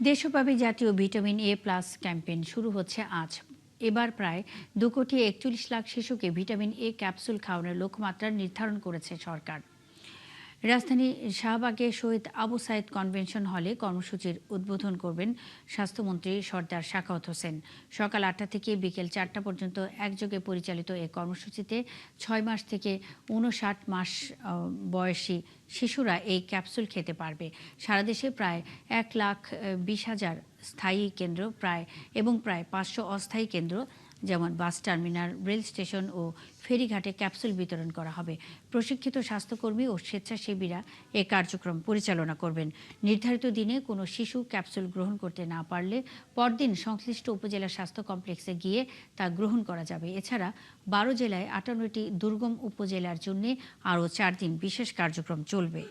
দেশব্যাপী জাতীয় vitamin A plus campaign শুরু হচ্ছে আজ। এবার প্রায় 2,41,00,000 শিশুকে ভিটামিন এ ক্যাপসুল খাওয়ানোর লক্ষ্যমাত্রা নির্ধারণ করেছে সরকার। রাজধানী শাহবাগে শহীদ আবু সাইদ কনভেনশন হলে কর্মসূচির উদ্বোধন করবেন স্বাস্থ্যমন্ত্রী সর্দার সাখাওয়াত হোসেন। সকাল ৮টা থেকে বিকেল ৪টা পর্যন্ত একযোগে পরিচালিত এ কর্মসূচিতে ৬ মাস থেকে ৫৯ মাস বয়সী শিশুরা এই ক্যাপসুল খেতে পারবে। সারা দেশে প্রায় ১,২০,০০০ স্থায়ী কেন্দ্র প্রায় ৫০০ অস্থায়ী কেন্দ্র যেমন বাস টার্মিনাল, রেল স্টেশন ও ফেরিঘাটে ক্যাপসুল বিতরণ করা হবে। প্রশিক্ষিত স্বাস্থ্যকর্মী ও স্বেচ্ছাসেবীরা এ কার্যক্রম পরিচালনা করবেন। নির্ধারিত দিনে কোনো শিশু ক্যাপসুল গ্রহণ করতে না পারলে পরদিন সংশ্লিষ্ট উপজেলা স্বাস্থ্য কমপ্লেক্সে গিয়ে তা গ্রহণ করা যাবে। এছাড়া ১২ জেলায় ৫৮টি দুর্গম উপজেলার জন্য আরও ৪ দিন বিশেষ কার্যক্রম চলবে।